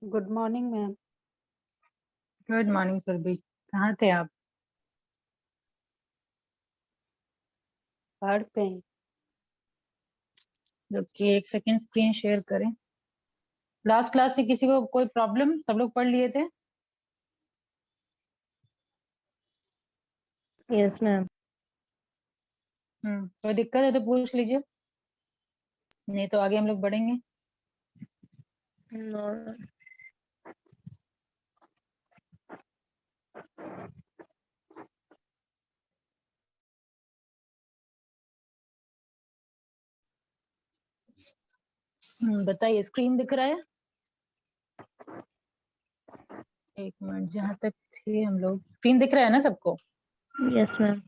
Good morning ma'am. Good morning Surabhi, कहाँ थे आप? पढ़ पे हैं। रुकिए एक सेकंड, स्क्रीन शेयर करें। लास्ट क्लास से किसी को कोई प्रॉब्लम? सब लोग पढ़ लिए थे? Yes ma'am. कोई दिक्कत है तो पूछ लीजिए, नहीं तो आगे हम लोग बढ़ेंगे। बताइए, स्क्रीन दिख रहा है? एक मिनट, जहाँ तक थे हम लोग, स्क्रीन दिख रहा है ना सबको? Yes ma'am.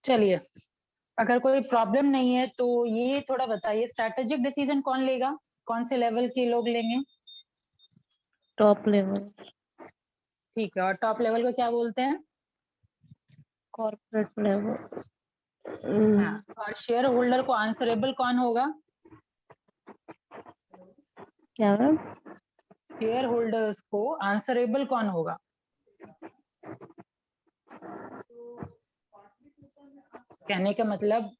चलिए, अगर कोई प्रॉब्लम नहीं है तो ये थोड़ा बताइए, स्ट्रैटेजिक डिसीजन कौन लेगा? कौन से लेवल के लोग लेंगे? Top level. ठीक है, और टॉप लेवल को क्या बोलते हैं? Corporate level. हाँ, और शेयर होल्डर को आंसरेबल कौन होगा? क्या मैम? शेयर होल्डर्स को आंसरेबल कौन होगा? कहने का मतलब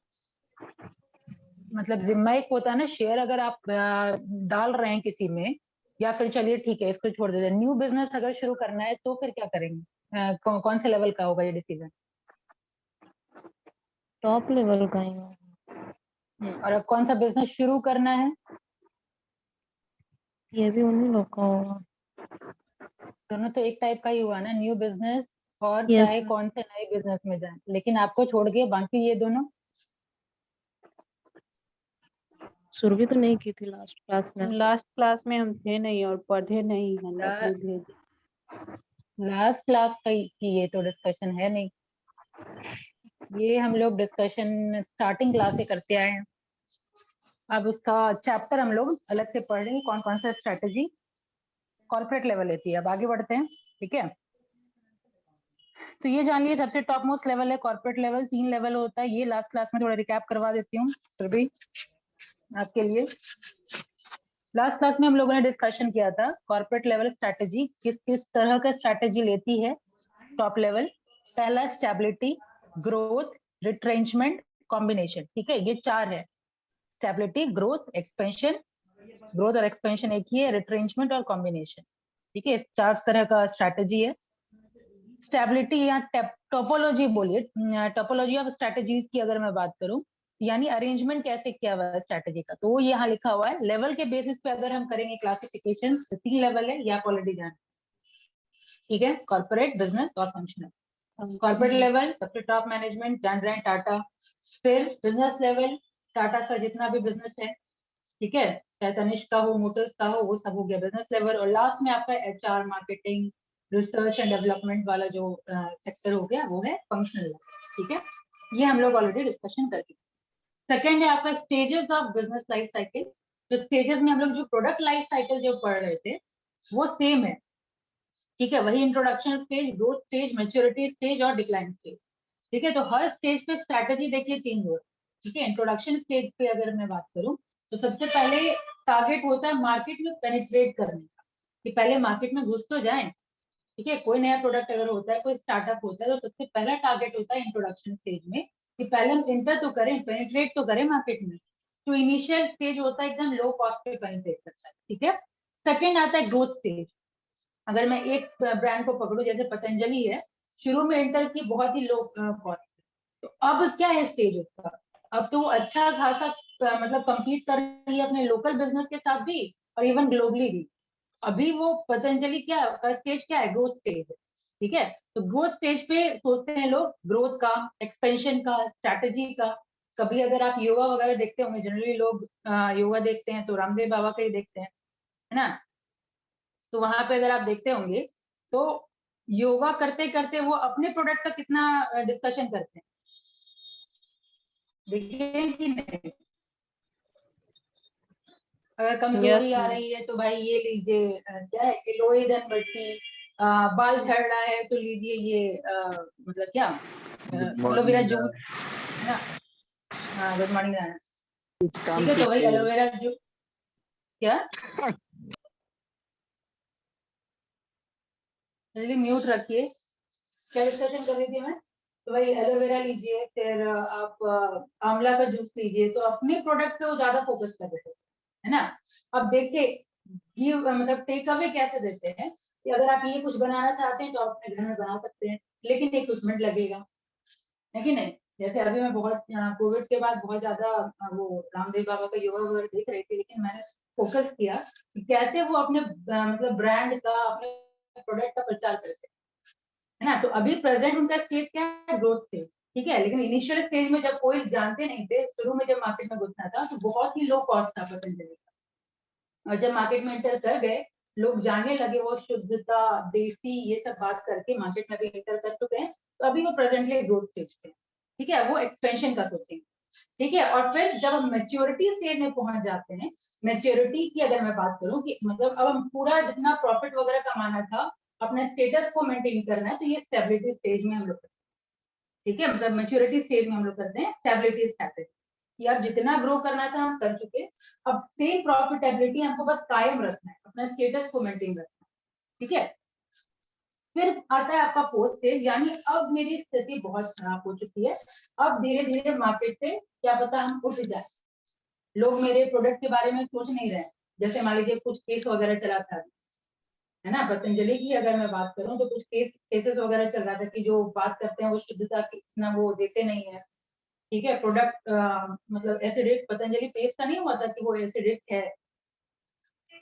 जिम्मा एक होता है ना, शेयर अगर आप डाल रहे हैं किसी में, या फिर चलिए ठीक है इसको छोड़ देते हैं, न्यू बिजनेस अगर शुरू करना है तो फिर क्या करेंगे? कौन से लेवल का होगा ये डिसीजन? टॉप लेवल का ही मैम। और अब कौन सा बिजनेस शुरू करना है? ये भी उन्हीं लोग का होगा। दोनों तो एक टाइप का ही हुआ ना, न्यू बिजनेस और यस चाहे मैम। कौन से नए बिजनेस में जाए, लेकिन आपको छोड़ के बाकी ये दोनों। शुरू भी तो नहीं की थी लास्ट क्लास में। लास्ट क्लास में हम थे नहीं और पढ़े नहीं हैं, लकड़ी भेज। लास्ट क्लास की ये तो डिस्कशन है नहीं, ये हम लोग डिस्कशन स्टार्टिंग क्लास से करते आए हैं। अब उसका चैप्टर हम लोग अलग से पढ़ लेंगे, कौन कौन सा स्ट्रेटेजी कॉर्पोरेट लेवल लेती है। अब आगे बढ़ते हैं, ठीक है? तो ये जान लिए, सबसे टॉप मोस्ट लेवल है कॉर्पोरेट लेवल। 3 लेवल होता है, ये लास्ट क्लास में थोड़ा रिकैप करवा देती हूँ फिर भी आपके लिए। लास्ट क्लास में हम लोगों ने डिस्कशन किया था कॉर्पोरेट लेवल स्ट्रेटेजी किस किस तरह का स्ट्रेटेजी लेती है टॉप लेवल। पहला स्टेबिलिटी, ग्रोथ, रिट्रेंचमेंट, कॉम्बिनेशन। ठीक है, ये 4 है, स्टेबिलिटी, ग्रोथ, एक्सपेंशन। ग्रोथ और एक्सपेंशन एक ही है, रिट्रेंचमेंट और कॉम्बिनेशन। ठीक है, इस 4 तरह का स्ट्रैटेजी है। स्टेबिलिटी या टोपोलॉजी बोलिए, टोपोलॉजी ऑफ स्ट्रैटेजीज की अगर मैं बात करूं, यानी अरेंजमेंट कैसे किया हुआ है स्ट्रैटेजी का, तो वो यहाँ लिखा हुआ है। लेवल के बेसिस पे अगर हम करेंगे क्लासिफिकेशन तो 3 लेवल है, ये आप ऑलरेडी जान। ठीक है, कॉर्पोरेट, बिजनेस और फंक्शनल। कॉर्पोरेट लेवल सबसे टॉप मैनेजमेंट, जान रहे हैं, टाटा। फिर बिजनेस लेवल, टाटा का जितना भी बिजनेस है, ठीक है, चाहे तनिष्क का हो, मोटर्स का हो, वो सब हो गया बिजनेस लेवल। और लास्ट में आपका HR, marketing, research and development वाला जो सेक्टर हो गया, वो है फंक्शनल लेवल। ठीक है, ये हम लोग ऑलरेडी डिस्कशन कर चुके। सेकेंड है आपका stages of business life cycle. तो स्टेजेस में हम लोग जो प्रोडक्ट लाइफ साइकिल जो पढ़ रहे थे वो सेम है। ठीक है, वही introduction stage, growth stage, maturity stage और डिक्लाइन स्टेज। ठीक है, तो हर स्टेज पे स्ट्रैटेजी देखिए 3 हो। ठीक है, इंट्रोडक्शन स्टेज पे अगर मैं बात करूं तो सबसे पहले टारगेट होता है मार्केट में पेनिट्रेट करने का, कि पहले मार्केट में घुस तो जाएं। ठीक है, कोई नया प्रोडक्ट अगर होता है, कोई स्टार्टअप होता है, तो सबसे पहला टारगेट होता है इंट्रोडक्शन स्टेज में कि पहले हम इंटर तो करें, पेनिट्रेट तो करें मार्केट में। तो इनिशियल स्टेज होता है एकदम लो कॉस्ट पे पेनिट्रेट करता है। ठीक है, सेकेंड आता है ग्रोथ स्टेज। अगर मैं एक ब्रांड को पकड़ू, जैसे पतंजलि है, शुरू में इंटर की बहुत ही लो कॉस्ट, तो अब क्या है स्टेज उसका? अब तो वो अच्छा खासा मतलब compete कर रही है अपने लोकल बिजनेस के साथ भी और इवन ग्लोबली भी। अभी वो पतंजलि क्या स्टेज क्या है? ग्रोथ स्टेज है। ठीक है, तो ग्रोथ स्टेज पे सोचते हैं लोग ग्रोथ का, एक्सपेंशन का, स्ट्रैटेजी का। कभी अगर आप योगा वगैरह देखते होंगे, जनरली लोग योगा देखते हैं तो रामदेव बाबा का ही देखते हैं, है ना? तो वहां पे अगर आप देखते होंगे तो योगा करते करते वो अपने प्रोडक्ट का कितना डिस्कशन करते हैं, देखिए कि नहीं? अगर कमजोरी आ रही है तो भाई ये लीजिए, क्या है, एलोई धनवंतरी। बाल झड़ रहा है तो लीजिए ये मतलब क्या, गुड एलोवेरा मॉर्निंग जूस, है ना? हाँ, गुड मॉर्निंग। ठीक है, तो मैम। वही एलोवेरा जूस। क्या म्यूट रखिए। क्या डिस्कशन कर रही थी मैं? तो भाई एलोवेरा लीजिए, फिर आप आंवला का जूस लीजिए, तो अपने प्रोडक्ट पे वो ज्यादा फोकस कर रहे थे, है ना। अब देखिए गिव मतलब टेक अवे कैसे देते हैं कि अगर आप ये कुछ बनाना चाहते हैं तो आप अपने घर में बना सकते हैं, लेकिन इक्विपमेंट लगेगा, है कि नहीं। जैसे अभी मैं बहुत कोविड के बाद बहुत ज्यादा वो रामदेव बाबा का योगा वगैरह देख रही थी, लेकिन मैंने फोकस किया कि कैसे वो अपने मतलब ब्रांड का, अपने प्रोडक्ट का प्रचार करते हैं, है ना। तो अभी प्रेजेंट उनका स्टेज क्या है? ग्रोथ स्टेज, ठीक है। लेकिन इनिशियल स्टेज में जब कोई जानते नहीं थे, शुरू में जब मार्केट में घुसना था तो बहुत ही लो कॉस्ट था पतंजलि का, और जब मार्केट में एंटर कर गए, लोग जानने लगे, वो शुद्धता, देसी, ये सब बात करके मार्केट में भी एंटर कर चुके हैं। तो अभी वो प्रेजेंटली ग्रोथ स्टेज पे, ठीक है, वो एक्सपेंशन का सोचेंगे, ठीक है। और फिर जब हम मेच्योरिटी स्टेज में पहुंच जाते हैं, मेच्योरिटी की अगर मैं बात करूं कि मतलब अब हम पूरा जितना प्रॉफिट वगैरह कमाना था, अपना स्टेटस को मेंटेन करना है, तो ये स्टेबिलिटी स्टेज में हम लोग, ठीक है, मतलब मेच्योरिटी स्टेज में हम लोग करते हैं स्टेबिलिटी स्ट्रैटेजी, कि अब जितना ग्रो करना था हम कर चुके, अब सेम प्रॉफिटेबिलिटी हमको बस कायम रखना है, अपना स्टेटस को मेंटेन रखना है, ठीक है। फिर आता है आपका पोस्ट स्टेज, यानी अब मेरी स्थिति बहुत खराब हो चुकी है, अब धीरे धीरे मार्केट से क्या पता हम उठ जाए, लोग मेरे प्रोडक्ट के बारे में सोच नहीं रहे। जैसे मान लीजिए कुछ केस वगैरह चला था, है ना, पतंजलि की अगर मैं बात करूं तो कुछ केसेस वगैरह चल रहा था कि जो बात करते हैं वो शुद्धता की इतना वो देते नहीं है, ठीक है। प्रोडक्ट मतलब एसिडिक, पतंजलि पेस्ट का नहीं हुआ था कि वो एसिडिक है,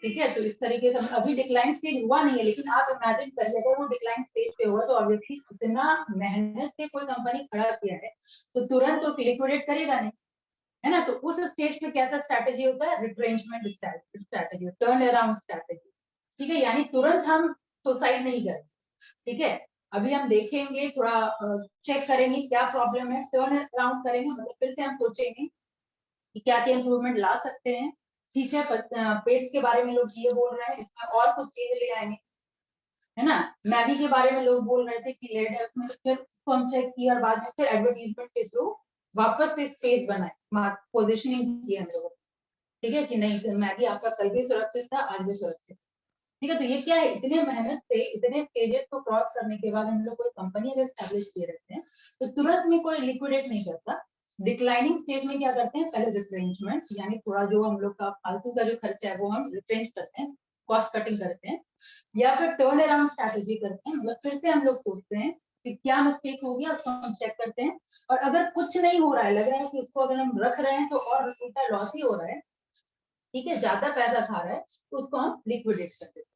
ठीक है। तो इस तरीके से अभी डिक्लाइन स्टेज हुआ नहीं है, लेकिन आप इमेजिन करिए अगर वो डिक्लाइन स्टेज पे हुआ तो ऑब्वियसली इतना मेहनत से कोई कंपनी खड़ा किया है तो तुरंत तो लिक्विडेट करेगा नहीं, है ना। तो उस स्टेज पे कैसा स्ट्रैटेजी होता है? Retrenchment strategy, turn around strategy, ठीक है। यानी तुरंत हम सुसाइड नहीं करें, ठीक है। अभी हम देखेंगे, थोड़ा चेक करेंगे क्या प्रॉब्लम है, टर्न अराउंड करेंगे, मतलब फिर से हम सोचेंगे कि क्या क्या इंप्रूवमेंट ला सकते हैं, ठीक है। पेस्ट के बारे में लोग ये बोल रहे हैं, इसमें और कुछ चीजें ले आएंगे, है ना। मैगी के बारे में लोग बोल रहे थे कि लेड है उसमें, तो फिर उसको हम चेक किया और बाद में फिर एडवर्टीजमेंट के थ्रू वापस से पेज बनाए, पोजिशनिंग की हम लोगों, ठीक है, कि नहीं मैगी आपका कल भी सुरक्षित था, आज भी सुरक्षित, ठीक है। तो ये क्या है, इतने मेहनत से इतने स्टेजेस को क्रॉस करने के बाद हम लोग कोई कंपनी अगर स्टैब्लिश किए रहते हैं तो तुरंत में कोई लिक्विडेट नहीं करता। डिक्लाइनिंग स्टेज में क्या करते हैं? पहले रिट्रेंचमेंट, यानी थोड़ा जो हम लोग का फालतू का जो खर्चा है वो हम रिट्रेंच करते हैं, कॉस्ट कटिंग करते हैं, या फिर टर्न अराउंड स्ट्रैटेजी करते हैं, मतलब फिर से हम लोग सोचते हैं कि क्या मिस्टेक हो गया, उसको हम चेक करते हैं, और अगर कुछ नहीं हो रहा है, लग रहा है कि उसको अगर हम रख रहे हैं तो और उल्टा लॉस ही हो रहा है, ठीक है, ज्यादा पैसा खा रहा है, तो उसको हम लिक्विडेट कर देते हैं,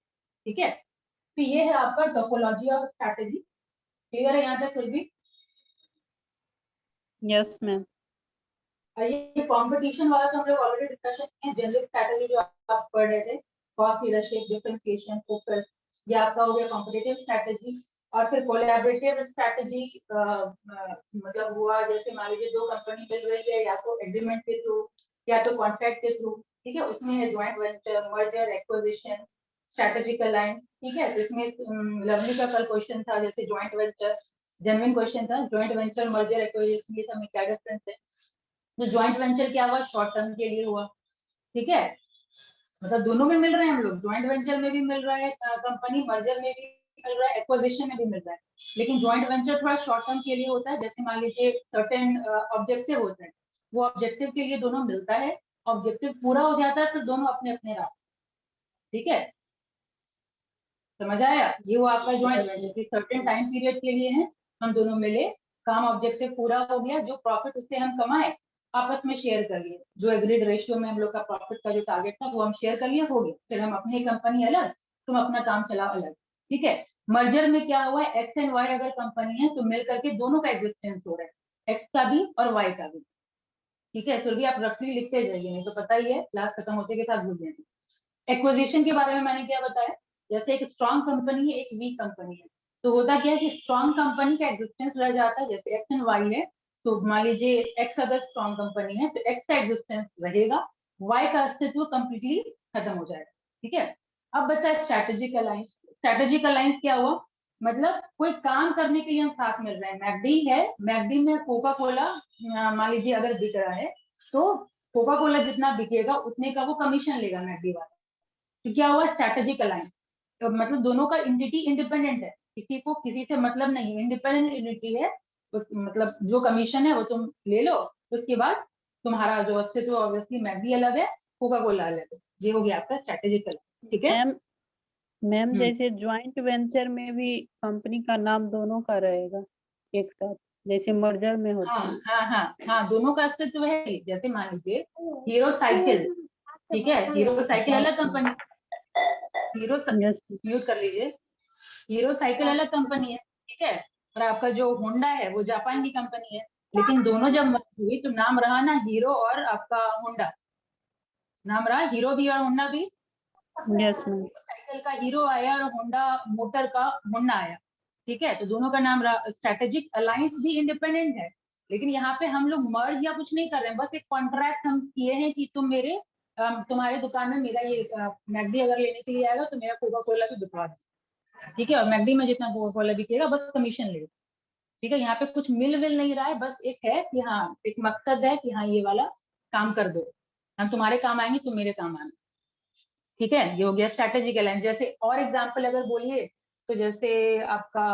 ठीक है। तो ये है आपका टोपोलॉजी ऑफ स्ट्रैटेजी, क्लियर है यहाँ तक कुछ भी? Yes ma'am. ये कंपटीशन वाला तो हम लोग ऑलरेडी डिस्कशन किए, जनरल स्ट्रैटेजी जो आप पढ़ रहे थे, कॉस्ट लीडरशिप, डिफरेंशिएशन, फोकस, ये आपका हो गया कॉम्पिटिटिव स्ट्रैटेजी। और फिर कोलैबोरेटिव स्ट्रैटेजी मतलब हुआ, जैसे मान लीजिए दो कंपनी मिल रही है, या तो एग्रीमेंट के थ्रू या तो कॉन्ट्रैक्ट के थ्रू, ठीक है, उसमें है joint venture, merger, acquisition, strategic alliance, ठीक है। तो इसमें लवली का कल क्वेश्चन था, जैसे ज्वाइंट वेंचर, जेन्युइन क्वेश्चन था, ज्वाइंट वेंचर, मर्जर, एक्विजिशन, ये सब में क्या डिफरेंस है। तो ज्वाइंट वेंचर क्या हुआ? शॉर्ट टर्म के लिए हुआ, ठीक है, मतलब दोनों में मिल रहे हैं हम लोग, ज्वाइंट वेंचर में भी मिल रहा है कंपनी, मर्जर में भी मिल रहा है, एक्विजिशन में भी मिल रहा है, लेकिन ज्वाइंट वेंचर थोड़ा शॉर्ट टर्म के लिए होता है। जैसे मान लीजिए सर्टेन ऑब्जेक्टिव होते हैं, वो ऑब्जेक्टिव के लिए दोनों मिलता है, ऑब्जेक्टिव पूरा हो जाता है फिर दोनों अपने अपने रास्ते, ठीक है, समझ आया। ये वो आपका ज्वाइंट वेंचर की सर्टेन टाइम पीरियड के लिए है, हम दोनों मिले, काम ऑब्जेक्टिव पूरा हो गया, जो प्रॉफिट उससे हम कमाए आपस में शेयर कर लिए, जो एग्रीड रेशियो में हम लोग का प्रॉफिट का जो टारगेट था वो हम शेयर कर लिए, हो गया, फिर हम अपनी कंपनी अलग, तुम अपना काम चलाओ अलग, ठीक है। मर्जर में क्या हुआ? एक्स एंड वाई अगर कंपनी है तो मिल करके दोनों का एग्जिस्टेंस हो रहा है, एक्स का भी और वाई का भी, ठीक है। फिर भी आप रफली लिखते जाइए, नहीं तो पता ही है क्लास खत्म होते के साथ भूल जाएंगे। एक्विजिशन के बारे में मैंने क्या बताया? जैसे एक स्ट्रॉन्ग कंपनी है, एक वीक कंपनी है, तो होता क्या है कि स्ट्रॉन्ग कंपनी का एग्जिस्टेंस रह जाता है, जैसे एक्स एंड वाई है, तो मान लीजिए एक्स अगर स्ट्रॉन्ग कंपनी है तो एक्स का एग्जिस्टेंस रहेगा, वाई का अस्तित्व कंप्लीटली खत्म हो जाएगा, ठीक है। अब बचा स्ट्रैटेजिक अलायंस। स्ट्रैटेजिक अलायंस क्या हुआ? मतलब कोई काम करने के लिए हम साथ मिल रहे हैं, मैकडी है, मैकडी में कोका कोला मान लीजिए अगर बिक रहा है, तो कोका कोला जितना बिकेगा उतने का वो कमीशन लेगा मैकडी वाला। तो क्या हुआ, स्ट्रेटेजिक अलायंस। तो मतलब दोनों का एंटिटी इंडिपेंडेंट है, किसी को किसी से मतलब नहीं है, इंडिपेंडेंट एंटिटी है। मतलब जो कमीशन है वो तुम ले लो, उसके बाद तुम्हारा जो अस्तित्व ऑब्वियसली मैकडी अलग है, कोका कोला अलग है। ये हो गया आपका स्ट्रेटेजिक अलायंस। ठीक है मैम जैसे ज्वाइंट वेंचर में भी कंपनी का नाम दोनों का रहेगा एक साथ, जैसे मर्जर में होता है। हाँ, दोनों का अस्तित्व है ही। जैसे मान लीजिए हीरो साइकिल, ठीक है, हीरो साइकिल अलग कंपनी, यस म्यूट कर लीजिए, हीरो साइकिल अलग कंपनी है, ठीक है। और आपका जो होंडा है वो जापान की कंपनी है, लेकिन दोनों जब मर्ज हुई तो नाम रहा ना हीरो और आपका होंडा, नाम रहा हीरो भी और होंडा भी। Yes ma'am. साइकिल का हीरो आया और होंडा मोटर का होंडा आया, ठीक है। तो दोनों का नाम रहा। स्ट्रेटेजिक अलायंस भी इंडिपेंडेंट है, लेकिन यहाँ पे हम लोग मर्ज या कुछ नहीं कर रहे हैं, बस एक कॉन्ट्रैक्ट हम किए हैं कि तुम मेरे तुम्हारे दुकान में मेरा ये मैकडी अगर लेने के लिए आएगा तो मेरा कोका कोला भी बिकवा दो, ठीक है। और मैकडी में जितना कोका कोला बिकेगा बस कमीशन ले, ठीक है। यहाँ पे कुछ मिल विल नहीं रहा है, बस एक है कि हाँ एक मकसद है कि हाँ ये वाला काम कर दो, हम तुम्हारे काम आएंगे, तुम मेरे काम आना, ठीक है। ये हो गया स्ट्रेटेजिक अलायंस। जैसे और एग्जांपल अगर बोलिए तो जैसे आपका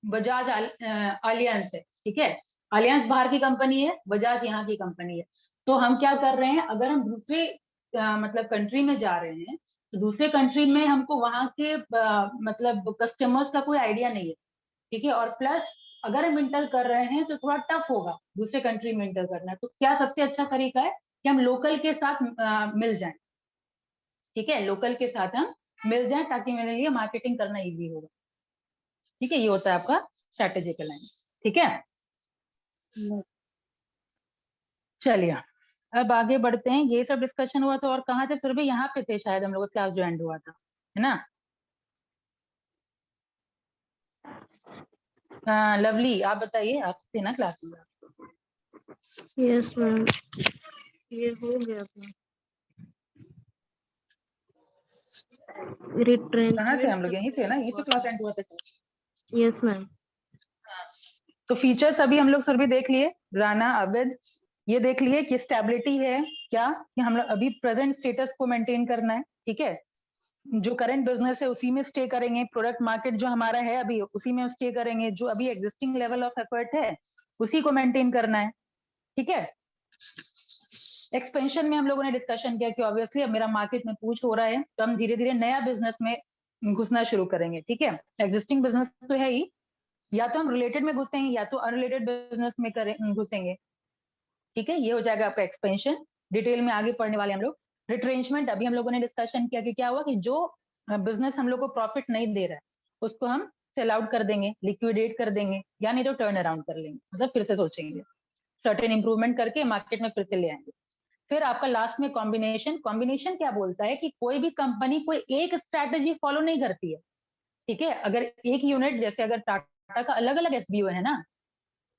बजाज अलियंस है, ठीक है। अलियंस बाहर की कंपनी है, बजाज यहाँ की कंपनी है। तो हम क्या कर रहे हैं, अगर हम दूसरे मतलब कंट्री में जा रहे हैं तो दूसरे कंट्री में हमको वहां के मतलब कस्टमर्स का कोई आइडिया नहीं है, ठीक है। और प्लस अगर हम इंटर कर रहे हैं तो थोड़ा टफ होगा दूसरे कंट्री में इंटर करना। तो क्या सबसे अच्छा तरीका है कि हम लोकल के साथ मिल जाएं, ठीक है, लोकल के साथ हम मिल जाएं ताकि मेरे लिए मार्केटिंग करना इजी होगा, ठीक है। ये होता है आपका स्ट्रेटेजिक अलायंस, ठीक है। चलिए अब आगे बढ़ते हैं। ये सब डिस्कशन हुआ था और कहाँ थे फिर भी, यहाँ पे थे शायद हम लोग का क्लास जो एंड हुआ था, है ना। लवली आप बताइए, आप थे ना क्लास में? यस मैम, ये हो गया था। कहाँ थे हम लोग? यहीं थे ना, यहीं पे क्लास एंड हुआ था। Yes ma'am. तो फीचर्स अभी हम लोग फिर भी देख लिए, राना अबिद ये देख लिए कि स्टेबिलिटी है क्या, कि हम लोग अभी प्रेजेंट स्टेटस को मेंटेन करना है, ठीक है। जो करंट बिजनेस है उसी में स्टे करेंगे, प्रोडक्ट मार्केट जो हमारा है अभी उसी में स्टे करेंगे, जो अभी एग्जिस्टिंग लेवल ऑफ एफर्ट है उसी को मेंटेन करना है, ठीक है। एक्सपेंशन में हम लोगों ने डिस्कशन किया कि ऑब्वियसली अब मेरा मार्केट में पूछ हो रहा है तो हम धीरे धीरे नया बिजनेस में घुसना शुरू करेंगे, ठीक है। एग्जिस्टिंग बिजनेस तो है ही, या तो हम रिलेटेड में घुसेंगे या तो अनरिलेटेड बिजनेस में घुसेंगे, ठीक है। ये हो जाएगा आपका एक्सपेंशन। डिटेल में आगे पढ़ने वाले हम लोग। रिट्रेंचमेंट अभी हम लोगों ने डिस्कशन किया कि क्या हुआ कि जो बिजनेस हम लोग को प्रॉफिट नहीं दे रहा है उसको हम सेल आउट कर देंगे, लिक्विडेट कर देंगे, या नहीं तो टर्न अराउंड कर लेंगे, मतलब फिर से सोचेंगे, सर्टेन इंप्रूवमेंट करके मार्केट में फिर से ले आएंगे। फिर आपका लास्ट में कॉम्बिनेशन। कॉम्बिनेशन क्या बोलता है कि कोई भी कंपनी कोई एक स्ट्रैटेजी फॉलो नहीं करती है, ठीक है। अगर एक यूनिट, जैसे अगर टाटा का अलग अलग एसबीओ है ना,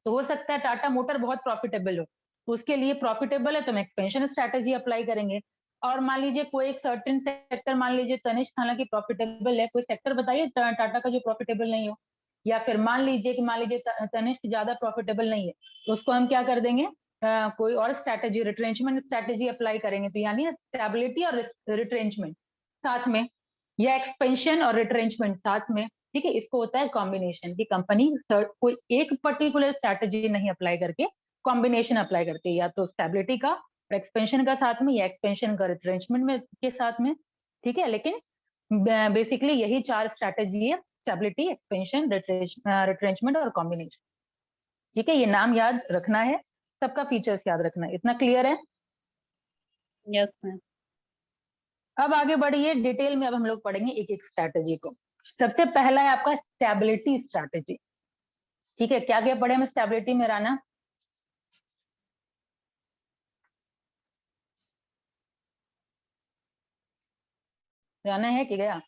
तो हो सकता है टाटा मोटर बहुत प्रॉफिटेबल हो, तो उसके लिए प्रॉफिटेबल है तो हम एक्सपेंशन स्ट्रैटेजी अप्लाई करेंगे। और मान लीजिए कोई एक सर्टेन सेक्टर, मान लीजिए तनिष्क हालांकि प्रॉफिटेबल है, कोई सेक्टर बताइए टाटा का जो प्रॉफिटेबल नहीं हो, या फिर मान लीजिए तनिष्क ज्यादा प्रॉफिटेबल नहीं है तो उसको हम क्या कर देंगे, कोई और स्ट्रैटेजी, रिट्रेंचमेंट स्ट्रैटेजी अप्लाई करेंगे। तो यानी स्टेबिलिटी और रिट्रेंचमेंट साथ में, या एक्सपेंशन और रिट्रेंचमेंट साथ में, ठीक है। इसको होता है कॉम्बिनेशन, की कंपनी कोई एक पर्टिकुलर स्ट्रैटेजी नहीं अप्लाई करके कॉम्बिनेशन अप्लाई करती है, या तो स्टेबिलिटी का एक्सपेंशन का साथ में, या एक्सपेंशन का रिट्रेंचमेंट में के साथ में, ठीक है। लेकिन बेसिकली यही 4 स्ट्रैटेजी है, स्टेबिलिटी, एक्सपेंशन, रिट्रेंचमेंट और कॉम्बिनेशन, ठीक है। ये नाम याद रखना है, सबका फीचर्स याद रखना है। इतना क्लियर है? Yes ma'am. अब आगे बढ़िए डिटेल में, अब हम लोग पढ़ेंगे एक एक स्ट्रैटेजी को। सबसे पहला है आपका स्टेबिलिटी स्ट्रैटेजी, ठीक है। क्या क्या पढ़े हम स्टेबिलिटी में, राना? राना है कि गया?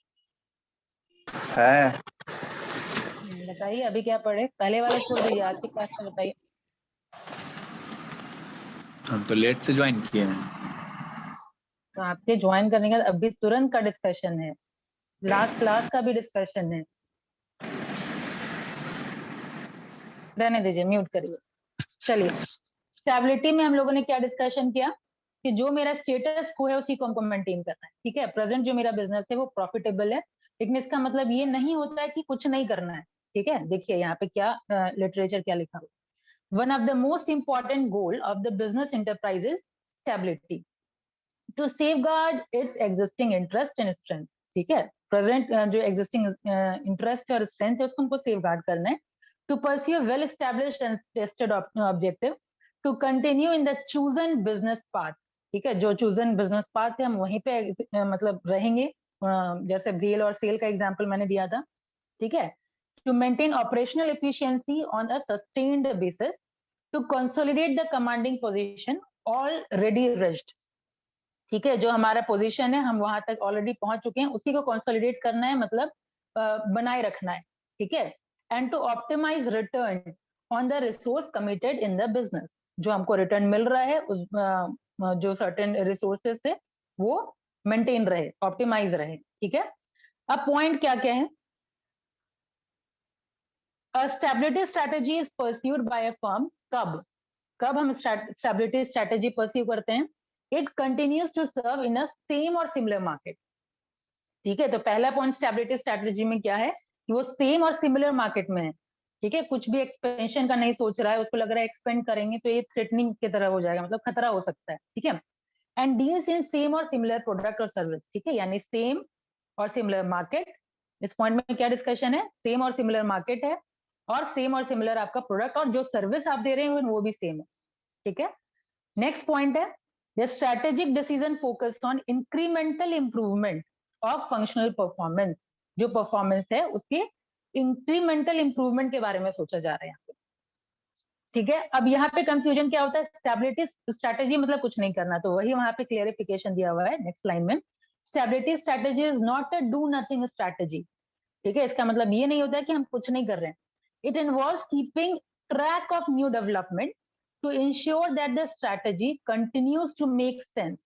है। बताइए अभी क्या पढ़े, पहले वाला छोड़ दीजिए, आज की क्लास में बताइए। हम तो लेट से ज्वाइन किए हैं। तो आपके ज्वाइन करने के बाद अभी तुरंत का डिस्कशन है, लास्ट क्लास का भी डिस्कशन है। रहने दीजिए, म्यूट करिए। चलिए स्टेबिलिटी में हम लोगों ने क्या डिस्कशन किया, कि जो मेरा स्टेटस को है उसी को हमको मेंटेन करना है, ठीक है। प्रेजेंट जो मेरा बिजनेस है वो प्रॉफिटेबल है, लेकिन इसका मतलब ये नहीं होता है कि कुछ नहीं करना है, ठीक है। देखिए यहाँ पे क्या लिटरेचर क्या लिखा हुआ, one of the most important goal of the business enterprise is stability to safeguard its existing interest and strength, ठीक है। प्रेजेंट जो एग्जिस्टिंग इंटरेस्ट और स्ट्रेंथ है उसको हमको सेफगार्ड करना है, to pursue well established and tested objective, to continue in the chosen business path, ठीक है। जो चूजन बिजनेस पाथ है हम वहीं पे मतलब रहेंगे, जैसे ब्रेल और सेल का एग्जांपल मैंने दिया था, ठीक है। To maintain operational efficiency on a sustained basis, to consolidate the commanding position already reached, ठीक है। जो हमारा पोजीशन है हम वहां तक ऑलरेडी पहुंच चुके हैं, उसी को कंसोलिडेट करना है, मतलब बनाए रखना है, ठीक है। And to optimise return on the resource committed in the business, जो हमको रिटर्न मिल रहा है उस जो सर्टेन रिसोर्सेज से वो मेंटेन रहे, ऑप्टिमाइज रहे, ठीक है। अब पॉइंट क्या क्या है, stability strategy is pursued by a firm, कब हम स्टेबिलिटी स्ट्रेटेजी परस्यू करते हैं, it continues to serve in a same और सिमिलर मार्केट, ठीक है। तो पहला पॉइंट स्टेबिलिटी स्ट्रेटेजी में क्या है कि वो सेम और सिमिलर मार्केट में है, ठीक है। कुछ भी एक्सपेंशन का नहीं सोच रहा है, उसको लग रहा है एक्सपेंड करेंगे तो ये थ्रेटनिंग की तरह हो जाएगा, मतलब खतरा हो सकता है, ठीक है। एंड डील्स इन सेम और सिमिलर प्रोडक्ट और सर्विस, ठीक है, यानी सेम और सिमिलर मार्केट। इस पॉइंट में क्या डिस्कशन है, सेम और सिमिलर मार्केट है और सेम और सिमिलर आपका प्रोडक्ट और जो सर्विस आप दे रहे हैं वो भी सेम है, ठीक है। नेक्स्ट पॉइंट है the strategic decision focused on incremental improvement of functional performance, जो परफॉर्मेंस है उसके इंक्रीमेंटल इंप्रूवमेंट के बारे में सोचा जा रहा है यहाँ पे, ठीक है। अब यहाँ पे कंफ्यूजन क्या होता है, स्टेबिलिटी स्ट्रेटेजी मतलब कुछ नहीं करना, तो वही वहां पे क्लियरिफिकेशन दिया हुआ है नेक्स्ट लाइन में, stability strategy is not a do nothing strategy, ठीक है। इसका मतलब ये नहीं होता है कि हम कुछ नहीं कर रहे हैं, it involves keeping track of new development to ensure that the strategy continues to make sense,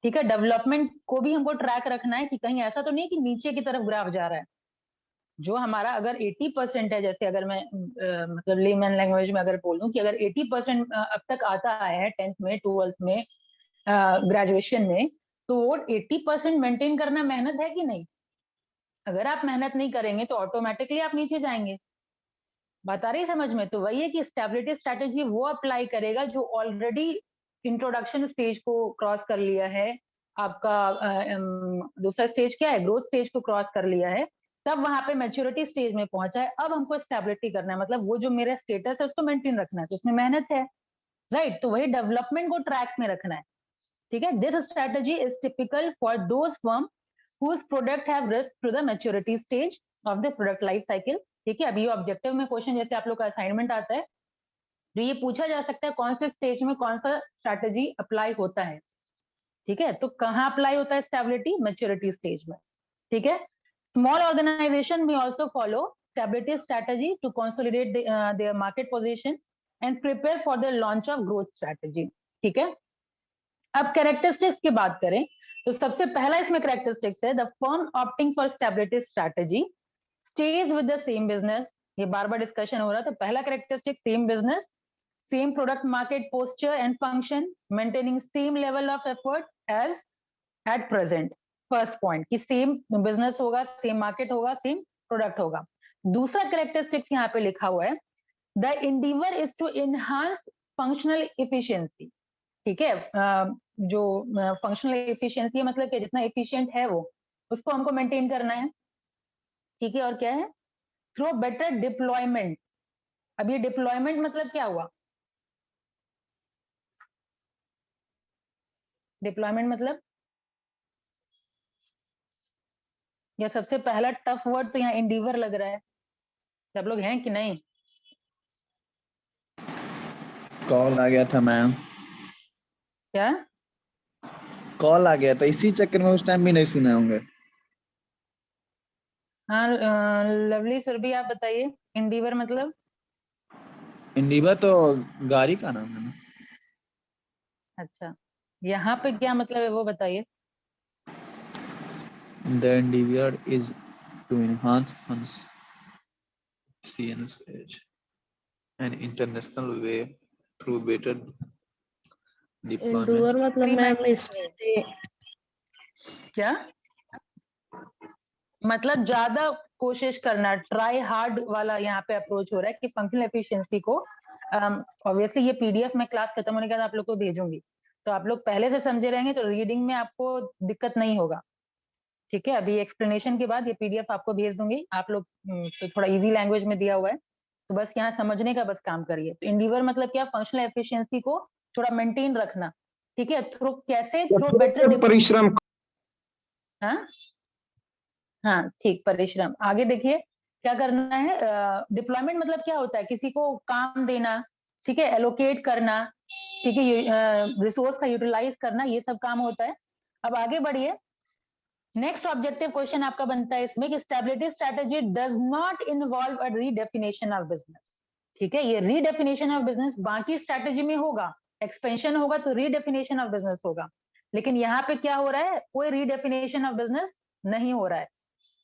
ठीक है। डेवलपमेंट को भी हमको ट्रैक रखना है कि कहीं ऐसा तो नहीं कि नीचे की तरफ ग्राफ जा रहा है, जो हमारा अगर 80% है, जैसे अगर मैं मतलब लेमैन लैंग्वेज में अगर बोलूं कि अगर 80% अब तक आता है 10th में 12th में ग्रेजुएशन में, तो वो 80% मेंटेन करना मेहनत है कि नहीं, अगर आप मेहनत नहीं करेंगे तो ऑटोमेटिकली आप नीचे जाएंगे, बात आ रही समझ में। तो वही है कि स्टेबिलिटी स्ट्रेटेजी वो अप्लाई करेगा जो ऑलरेडी इंट्रोडक्शन स्टेज को क्रॉस कर लिया है, आपका दूसरा स्टेज क्या है, ग्रोथ स्टेज को क्रॉस कर लिया है, तब वहां पे मैच्योरिटी स्टेज में पहुंचा है, अब हमको स्टेबिलिटी करना है, मतलब वो जो मेरा स्टेटस है उसको मेंटेन रखना है, तो उसमें मेहनत है, राइट। तो वही डेवलपमेंट को ट्रैक में रखना है, ठीक है। This strategy is typical for those firm whose product have reached to the maturity stage of the product life cycle, ठीक है। अभी ऑब्जेक्टिव में क्वेश्चन जैसे आप लोग का असाइनमेंट आता है तो ये पूछा जा सकता है कौन से स्टेज में कौन सा स्ट्रैटेजी अप्लाई होता है, ठीक है। तो कहाँ अप्लाई होता है स्टेबिलिटी, मैच्योरिटी स्टेज में, ठीक है। स्मॉल ऑर्गेनाइजेशन में also follow stability strategy to consolidate their market position and prepare for the launch of growth strategy, ठीक है। अब कैरेक्टरिस्टिक्स की बात करें तो सबसे पहला इसमें कैरेक्टरिस्टिक्स है the firm opting for stability strategy stage with the same business, ये बार बार डिस्कशन हो रहा है। तो पहला characteristic same business, same product market posture and function, maintaining same level of effort as at present, first point कि same business होगा, सेम मार्केट होगा, सेम प्रोडक्ट होगा। दूसरा कैरेक्टरिस्टिक्स यहाँ पे लिखा हुआ है the endeavour is to enhance functional efficiency, ठीक है। जो फंक्शनल एफिशिएंसी है मतलब कि जितना एफिशिएंट है वो उसको हमको मेंटेन करना है, ठीक है। और क्या है, थ्रू बेटर डिप्लॉयमेंट, अब ये डिप्लॉयमेंट मतलब क्या हुआ, डिप्लॉयमेंट मतलब ये सबसे पहला टफ वर्ड तो यहाँ इंडीवर लग रहा है, सब लोग हैं कि नहीं। कॉल आ गया था मैम, क्या कॉल आ गया था, इसी चक्कर में उस टाइम भी नहीं सुने होंगे। हाँ लवली सुरभि आप बताइए इंडीवर मतलब। इंडिवा तो गाड़ी का नाम है ना। अच्छा यहाँ पे क्या मतलब है वो बताइए। The endeavor is to enhance one's experience in an international way through better deployment doer मतलब मैम क्या मतलब ज्यादा कोशिश करना, ट्राई हार्ड वाला यहाँ पे अप्रोच हो रहा है कि फंक्शनल एफिशिएंसी को ऑब्वियसली ये पीडीएफ में क्लास खत्म होने के बाद आप लोग को भेजूंगी, तो आप लोग पहले से समझे रहेंगे तो रीडिंग में आपको दिक्कत नहीं होगा। ठीक है, अभी एक्सप्लेनेशन के बाद ये पीडीएफ आपको भेज दूंगी, आप लोग तो थोड़ा इजी लैंग्वेज में दिया हुआ है, तो बस यहाँ समझने का बस काम करिए। तो इंडिवर मतलब क्या, फंक्शनल एफिशिएंसी को थोड़ा मेंटेन रखना। ठीक है, थ्रू कैसे, थ्रू बेटर परिश्रम। हाँ हाँ ठीक, परिश्रम। आगे देखिए क्या करना है। डिप्लॉयमेंट मतलब क्या होता है, किसी को काम देना, ठीक है, एलोकेट करना, ठीक है, रिसोर्स का यूटिलाइज करना, ये सब काम होता है। अब आगे बढ़िए, नेक्स्ट ऑब्जेक्टिव क्वेश्चन आपका बनता है इसमें कि stability strategy does not involve a redefinition of business. ठीक है, ये रीडेफिनेशन ऑफ बिजनेस बाकी स्ट्रेटेजी में होगा, एक्सपेंशन होगा तो रीडेफिनेशन ऑफ बिजनेस होगा, लेकिन यहाँ पे क्या हो रहा है, कोई रीडेफिनेशन ऑफ बिजनेस नहीं हो रहा है।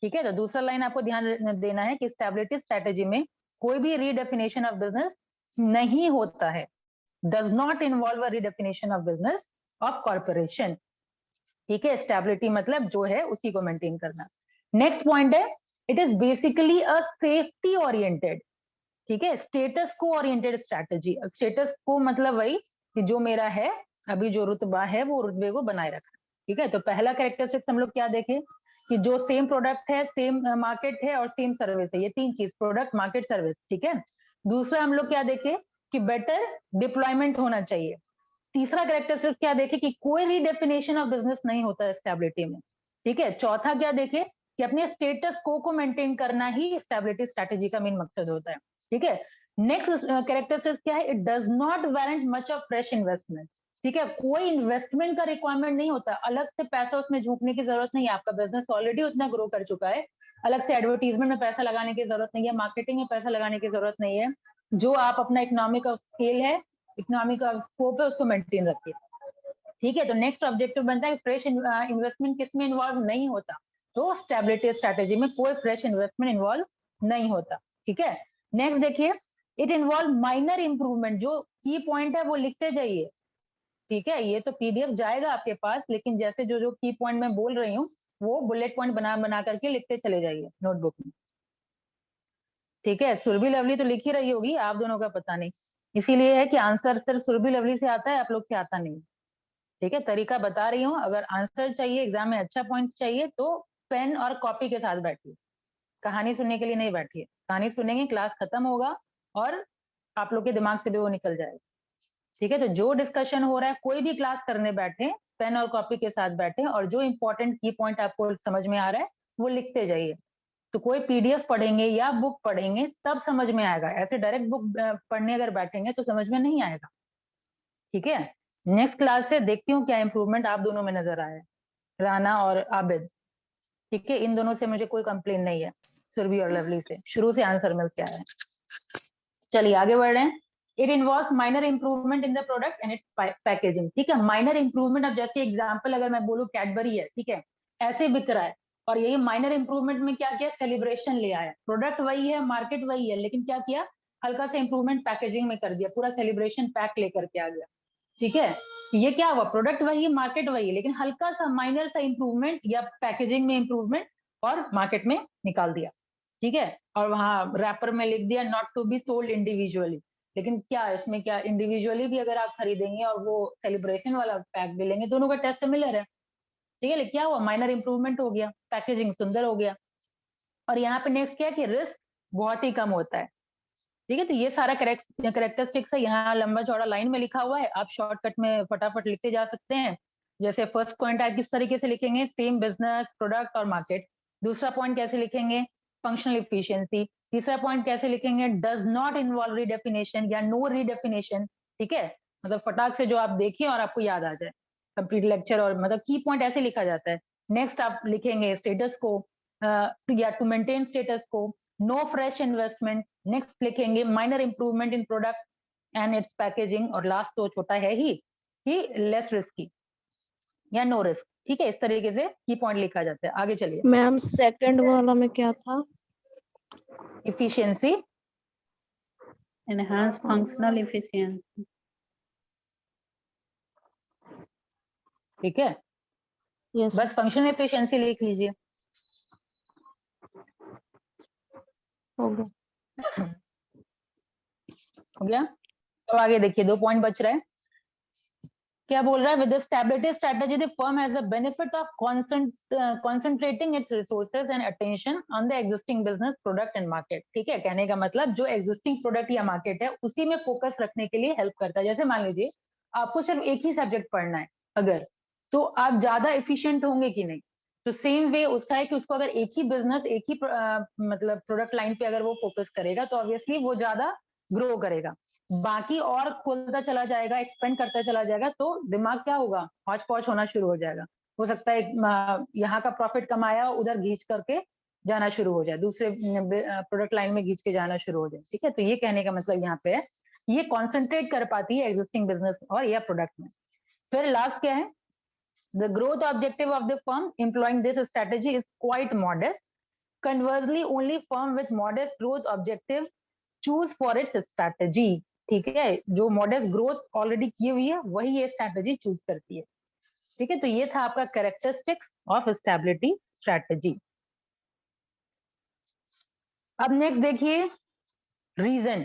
ठीक है, तो दूसरा लाइन आपको ध्यान देना है कि स्टेबिलिटी स्ट्रेटेजी में कोई भी रीडेफिनेशन ऑफ बिजनेस नहीं होता है, does not involve a redefinition of business of corporation. ठीक है, स्टेबिलिटी मतलब जो है उसी को मेंटेन करना। नेक्स्ट पॉइंट है, it is basically a safety oriented, ठीक है, स्टेटस को ओरिएंटेड स्ट्रेटेजी। स्टेटस को मतलब वही कि जो मेरा है अभी, जो रुतबा है वो रुतबे को बनाए रखना। ठीक है, तो पहला कैरेक्टरिस्टिक्स हम लोग क्या देखें कि जो सेम प्रोडक्ट है, सेम मार्केट है और सेम सर्विस है, ये तीन चीज, प्रोडक्ट मार्केट सर्विस। ठीक है, दूसरा हम लोग क्या देखें कि बेटर डिप्लॉयमेंट होना चाहिए। तीसरा कैरेक्टरिस्टिक्स क्या देखे कि कोई रीडेफिनेशन ऑफ बिजनेस नहीं होता है स्टेबिलिटी में। ठीक है, चौथा क्या देखे कि अपने स्टेटस को मेंटेन करना ही स्टेबिलिटी स्ट्रेटेजी का मेन मकसद होता है। ठीक है, नेक्स्ट कैरेक्टरिस्टिक्स क्या है, it does not warrant much of fresh investment. ठीक है, कोई इन्वेस्टमेंट का रिक्वायरमेंट नहीं होता, अलग से पैसा उसमें झोंकने की जरूरत नहीं है, आपका बिजनेस ऑलरेडी उतना ग्रो कर चुका है, अलग से एडवर्टीजमेंट में पैसा लगाने की जरूरत नहीं है, मार्केटिंग में पैसा लगाने की जरूरत नहीं है। जो आप अपना इकोनॉमिक स्केल है, इकोनॉमिक स्कोप है, उसको मेंटेन रखिए। ठीक है, तो नेक्स्ट ऑब्जेक्टिव बनता है फ्रेश इन्वेस्टमेंट किस में इन्वॉल्व नहीं होता, तो स्टेबिलिटी स्ट्रेटेजी में कोई फ्रेश इन्वेस्टमेंट इन्वॉल्व नहीं होता। ठीक है, नेक्स्ट देखिए, इट इन्वॉल्व माइनर इंप्रूवमेंट। जो की पॉइंट है वो लिखते जाइए। ठीक है, ये तो पीडीएफ जाएगा आपके पास, लेकिन जैसे जो जो की पॉइंट मैं बोल रही हूँ वो बुलेट पॉइंट बना करके लिखते चले जाइए नोटबुक में। ठीक है, सुरभि लवली तो लिख ही रही होगी, आप दोनों का पता नहीं, इसीलिए है कि आंसर सिर्फ सुरभि लवली से आता है, आप लोग से आता नहीं। ठीक है, तरीका बता रही हूँ, अगर आंसर चाहिए, एग्जाम में अच्छा पॉइंट्स चाहिए तो पेन और कॉपी के साथ बैठिए, कहानी सुनने के लिए नहीं बैठिए। कहानी सुनेंगे, क्लास खत्म होगा और आप लोग के दिमाग से भी वो निकल जाएगा। ठीक है, तो जो डिस्कशन हो रहा है, कोई भी क्लास करने बैठे, पेन और कॉपी के साथ बैठे, और जो इंपॉर्टेंट की पॉइंट आपको समझ में आ रहा है वो लिखते जाइए। तो कोई पीडीएफ पढ़ेंगे या बुक पढ़ेंगे तब समझ में आएगा, ऐसे डायरेक्ट बुक पढ़ने अगर बैठेंगे तो समझ में नहीं आएगा। ठीक है, नेक्स्ट क्लास से देखती हूँ क्या इंप्रूवमेंट आप दोनों में नजर आया है, राना और आबिद। ठीक है, इन दोनों से मुझे कोई कंप्लेन नहीं है, सुरभि और लवली से शुरू से आंसर मिलते आ रहे हैं। चलिए आगे बढ़ रहे हैं। It involve minor improvement in the product and it's packaging. ठीक है, माइनर इंप्रूवमेंट, अब जैसे एग्जांपल अगर मैं बोलूँ कैडबरी है, ठीक है, ऐसे बिक रहा है, और यही माइनर इंप्रूवमेंट में क्या किया, सेलिब्रेशन ले आया, प्रोडक्ट वही है, मार्केट वही है, लेकिन क्या किया, हल्का सा इंप्रूवमेंट पैकेजिंग में कर दिया, पूरा सेलिब्रेशन पैक लेकर के आ गया। ठीक है, ये क्या हुआ, प्रोडक्ट वही, मार्केट वही, लेकिन हल्का सा माइनर सा इंप्रूवमेंट या पैकेजिंग में इंप्रूवमेंट और मार्केट में निकाल दिया। ठीक है, और वहां रैपर में लिख दिया not to be sold individually, लेकिन क्या इसमें क्या, इंडिविजुअली भी अगर आप खरीदेंगे और वो सेलिब्रेशन वाला पैक भी लेंगे, दोनों का टेस्ट सिमिलर है। ठीक है, लेकिन क्या हुआ, माइनर इंप्रूवमेंट हो गया, पैकेजिंग सुंदर हो गया। और यहाँ पे नेक्स्ट क्या है कि रिस्क बहुत ही कम होता है। ठीक है, तो ये सारा करेक्टरिस्टिक्स है, यहाँ लंबा चौड़ा लाइन में लिखा हुआ है, आप शॉर्टकट में फटाफट लिखते जा सकते हैं। जैसे फर्स्ट पॉइंट आप किस तरीके से लिखेंगे, सेम बिजनेस, प्रोडक्ट और मार्केट। दूसरा पॉइंट कैसे लिखेंगे, फंक्शनल इफिशियंसी। तीसरा पॉइंट कैसे लिखेंगे, डज नॉट इन्वॉल्व रीडेफिनेशन या नो रीडेफिनेशन। ठीक है, मतलब फटाक से जो आप देखें और आपको याद आ जाए कंप्लीट लेक्चर, और मतलब की पॉइंट ऐसे लिखा जाता है। नेक्स्ट आप लिखेंगे स्टेटस को या टू मेंटेन स्टेटस को, नो फ्रेश इन्वेस्टमेंट। नेक्स्ट लिखेंगे minor improvement in product and it's packaging, और लास्ट तो छोटा है ही लेस रिस्की या नो रिस्क। ठीक है, इस तरीके से की पॉइंट लिखा जाता है। आगे चलिए, मैम सेकंड वाला में क्या था, इफिशियंसी, एनहांस फंक्शनल एफिशिएंसी। ठीक है, यस बस फंक्शनल एफिशिएंसी लिख लीजिए। हो गया। हो गया। तो आगे देखिए 2 पॉइंट बच रहे हैं। क्या बोल रहा है, with the stability strategy the firm has the benefit of concentrating its resources and attention on the existing business product and market। ठीक है, कहने का मतलब जो एग्जिस्टिंग प्रोडक्ट या मार्केट है उसी में फोकस रखने के लिए हेल्प करता है। जैसे मान लीजिए आपको सिर्फ एक ही सब्जेक्ट पढ़ना है अगर, तो आप ज्यादा एफिशिएंट होंगे कि नहीं। तो सेम वे उसका है कि उसको अगर एक ही बिजनेस एक ही मतलब प्रोडक्ट लाइन पे अगर वो फोकस करेगा तो ऑब्वियसली वो ज्यादा ग्रो करेगा। बाकी और खोलता चला जाएगा, एक्सपेंड करता चला जाएगा, तो दिमाग क्या होगा, हौच पौच होना शुरू हो जाएगा। हो सकता है यहाँ का प्रॉफिट कमाया उधर घींच करके जाना शुरू हो जाए, दूसरे प्रोडक्ट लाइन में घींच के जाना शुरू हो जाए। ठीक है, तो ये कहने का मतलब यहाँ पे है ये कॉन्सेंट्रेट कर पाती है एग्जिस्टिंग बिजनेस और या प्रोडक्ट में। फिर लास्ट क्या है, the growth objective of the firm employing this strategy is quite modest. Conversely only firm with modest growth objective choose for its strategy. ठीक है, जो मॉडेस्ट ग्रोथ ऑलरेडी की हुई है वही ये स्ट्रैटेजी चूज करती है। ठीक है, तो ये था आपका कैरेक्टरिस्टिक्स ऑफ स्टेबिलिटी स्ट्रैटेजी। अब नेक्स्ट देखिए रीजन।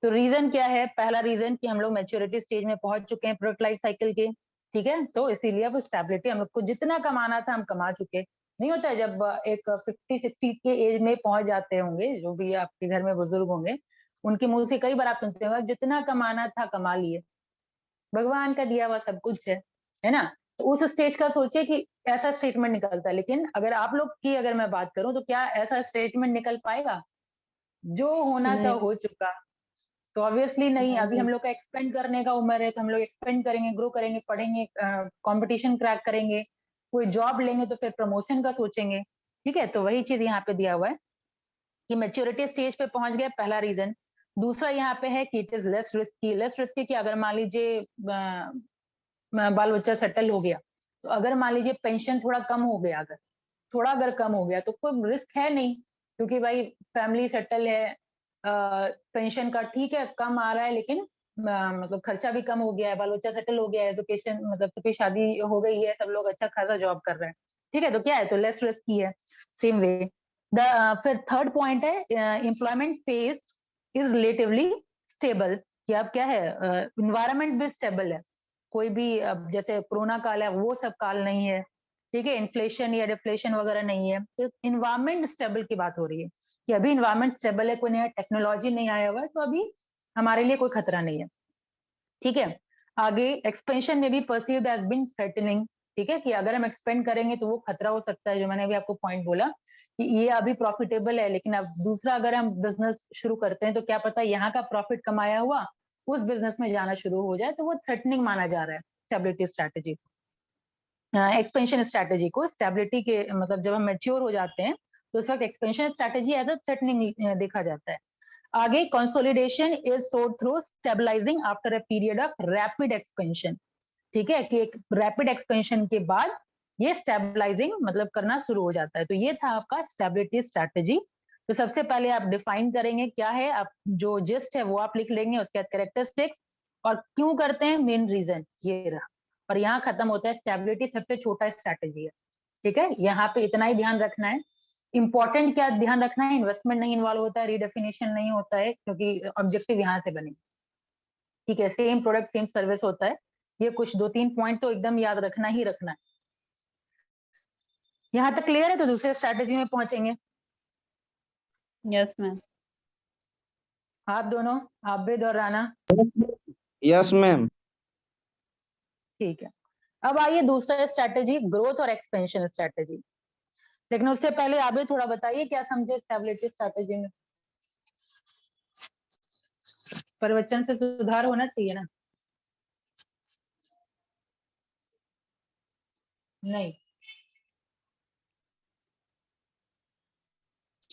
तो रीजन क्या है, पहला रीजन कि हम लोग मैच्योरिटी स्टेज में पहुंच चुके हैं प्रोडक्ट लाइफ साइकिल के। ठीक है, तो इसीलिए अब स्टेबिलिटी हम लोग को जितना कमाना था हम कमा चुके। नहीं होता है जब एक 50-60 के एज में पहुंच जाते होंगे, जो भी आपके घर में बुजुर्ग होंगे उनके मुंह से कई बार आप सुनते होंगे जितना कमाना था कमा लिए, भगवान का दिया हुआ सब कुछ है ना। तो उस स्टेज का सोचिए कि ऐसा स्टेटमेंट निकलता है। लेकिन अगर आप लोग की अगर मैं बात करूं तो क्या ऐसा स्टेटमेंट निकल पाएगा, जो होना था नहीं हो चुका। तो ऑब्वियसली नहीं, अभी हम नहीं लोग का एक्सपेंड करने का उम्र है, तो हम लोग एक्सपेंड करेंगे, ग्रो करेंगे, पढ़ेंगे, कंपटीशन क्रैक करेंगे, कोई जॉब लेंगे तो फिर प्रमोशन का सोचेंगे। ठीक है, तो वही चीज यहाँ पे दिया हुआ है कि मैच्योरिटी स्टेज पे पहुंच गए, पहला रीजन। दूसरा यहाँ पे है कि it is less risky. Less risky कि अगर मान लीजिए बाल बच्चा सेटल हो गया, तो अगर मान लीजिए पेंशन थोड़ा कम हो गया, अगर थोड़ा अगर कम हो गया तो कोई रिस्क है नहीं, क्योंकि भाई फैमिली सेटल है, पेंशन का ठीक है कम आ रहा है लेकिन मतलब खर्चा भी कम हो गया है, बाल बच्चा सेटल हो गया है, एजुकेशन मतलब सबकी शादी हो गई है, सब लोग अच्छा खासा जॉब कर रहे हैं। ठीक है, तो क्या है, तो लेस रिस्क की है। सेम वे फिर थर्ड पॉइंट है employment phase is relatively stable. कि अब क्या है, इन्वायरमेंट भी स्टेबल है, कोई भी अब जैसे कोरोना काल है वो सब काल नहीं है। ठीक है, इन्फ्लेशन या डिफ्लेशन वगैरह नहीं है, तो इन्वायरमेंट स्टेबल की बात हो रही है कि अभी इन्वायरमेंट स्टेबल है, कोई नया टेक्नोलॉजी नहीं आया हुआ है, तो अभी हमारे लिए कोई खतरा नहीं है। ठीक है, आगे एक्सपेंशन में भी परसीव्ड एज बीन थ्रेटनिंग। ठीक है, कि अगर हम एक्सपेंड करेंगे तो वो खतरा हो सकता है, जो मैंने अभी आपको पॉइंट बोला कि ये अभी प्रॉफिटेबल है, लेकिन अब दूसरा अगर हम बिजनेस शुरू करते हैं तो क्या पता यहाँ का प्रॉफिट कमाया हुआ उस बिजनेस में जाना शुरू हो जाए, तो वो थ्रेटनिंग माना जा रहा है स्टेबिलिटी स्ट्रैटेजी, एक्सपेंशन स्ट्रैटेजी को। स्टेबिलिटी के मतलब जब हम मैच्योर हो जाते हैं तो उस वक्त expansion strategy as a threatening देखा जाता है। आगे consolidation is sought through stabilising after a period of rapid expansion. ठीक है, कि एक रैपिड एक्सपेंशन के बाद ये स्टेबलाइजिंग मतलब करना शुरू हो जाता है। तो ये था आपका स्टेबिलिटी स्ट्रैटेजी। तो सबसे पहले आप डिफाइन करेंगे क्या है, आप जो जिस्ट है वो आप लिख लेंगे, उसके बाद कैरेक्टरिस्टिक्स और क्यों करते हैं, मेन रीजन ये रहा, और यहाँ खत्म होता है। स्टेबिलिटी सबसे छोटा स्ट्रैटेजी है। ठीक है, यहाँ पे इतना ही ध्यान रखना है। इंपॉर्टेंट क्या ध्यान रखना है, इन्वेस्टमेंट नहीं इन्वॉल्व होता है, रिडेफिनेशन नहीं होता है, क्योंकि ऑब्जेक्टिव यहाँ से बने। ठीक है, सेम प्रोडक्ट सेम सर्विस होता है। ये कुछ 2-3 पॉइंट तो एकदम याद रखना ही रखना है। यहाँ तक क्लियर है, तो दूसरे स्ट्रैटेजी में पहुंचेंगे। Yes ma'am. आप दोनों, आबिद और राना। Yes ma'am. ठीक है, अब आइए दूसरा स्ट्रैटेजी, ग्रोथ और एक्सपेंशन स्ट्रैटेजी। लेकिन उससे पहले आबिद थोड़ा बताइए क्या समझे स्टेबिलिटी स्ट्रैटेजी में। प्रवचन से सुधार होना चाहिए ना। नहीं,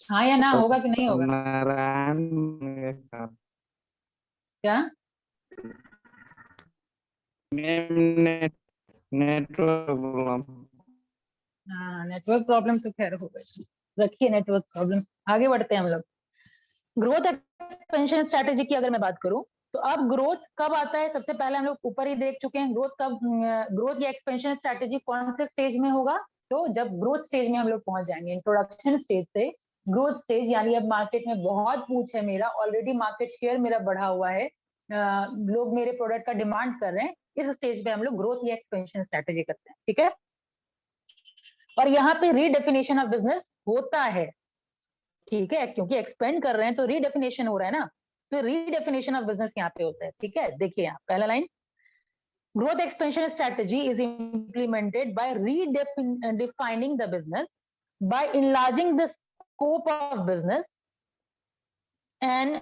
हाँ या ना, होगा कि नहीं होगा। नारायण क्या नेटवर्क। हाँ, नेटवर्क प्रॉब्लम तो खैर हो गई, रखिए नेटवर्क प्रॉब्लम। आगे बढ़ते हैं हम लोग। ग्रोथ एक्सपेंशन स्ट्रैटेजी की अगर मैं बात करूं, तो अब ग्रोथ कब आता है? सबसे पहले हम लोग ऊपर ही देख चुके हैं ग्रोथ कब, ग्रोथ या एक्सपेंशन स्ट्रैटेजी कौन से स्टेज में होगा? तो जब ग्रोथ स्टेज में हम लोग पहुंच जाएंगे, इंट्रोडक्शन स्टेज से ग्रोथ स्टेज, यानी अब मार्केट में बहुत पूछ है मेरा, ऑलरेडी मार्केट शेयर मेरा बढ़ा हुआ है, लोग मेरे प्रोडक्ट का डिमांड कर रहे हैं, इस स्टेज पे हम लोग ग्रोथ या एक्सपेंशन स्ट्रैटेजी करते हैं, ठीक है। और यहाँ पे रीडेफिनेशन ऑफ बिजनेस होता है, ठीक है, क्योंकि एक्सपेंड कर रहे हैं तो रीडेफिनेशन हो रहा है ना, तो रीडेफिनेशन ऑफ बिजनेस यहाँ पे होता है, ठीक है। देखिए यहाँ पहला line, growth expansion strategy is implemented by redefining the business, by enlarging the scope of business and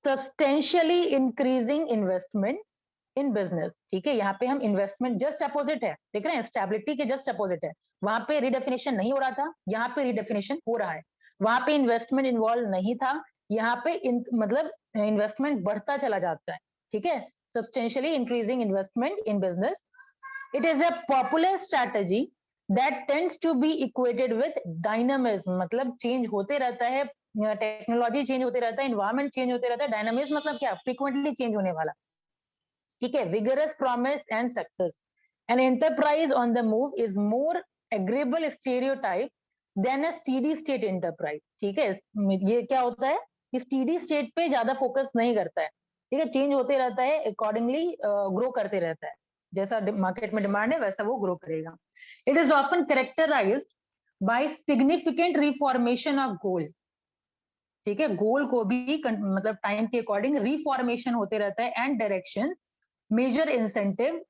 substantially increasing investment in business, ठीक है। यहाँ पे हम इन्वेस्टमेंट जस्ट अपोजिट है, देख रहे हैं, स्टेबिलिटी के जस्ट अपोजिट है, वहां पे रिडेफिनेशन नहीं हो रहा था, यहाँ पे रिडेफिनेशन हो रहा है, वहां पे इन्वेस्टमेंट इन्वॉल्व नहीं था, यहाँ पे मतलब इन्वेस्टमेंट बढ़ता चला जाता है, ठीक है। substantially increasing investment in business. It is a popular strategy that tends to be equated with dynamism, मतलब चेंज होते रहता है, टेक्नोलॉजी चेंज होते रहता है, एनवायरमेंट चेंज होते रहता है, डायनामिज्म मतलब क्या? फ्रीक्वेंटली चेंज होने वाला, ठीक है। Vigorous promise and success, an enterprise on the move is more agreeable stereotype than a steady state enterprise, ठीक है। ये क्या होता है? स्टीडी स्टेट पे ज्यादा फोकस नहीं करता है, ठीक है, चेंज होते रहता है, अकॉर्डिंगली ग्रो करते रहता है, जैसा मार्केट में डिमांड है वैसा वो ग्रो करेगा। It is often characterised by significant reformation of goal, ठीक है, गोल को भी मतलब टाइम के अकॉर्डिंग रिफॉर्मेशन होते रहता है, and directions, major incentive,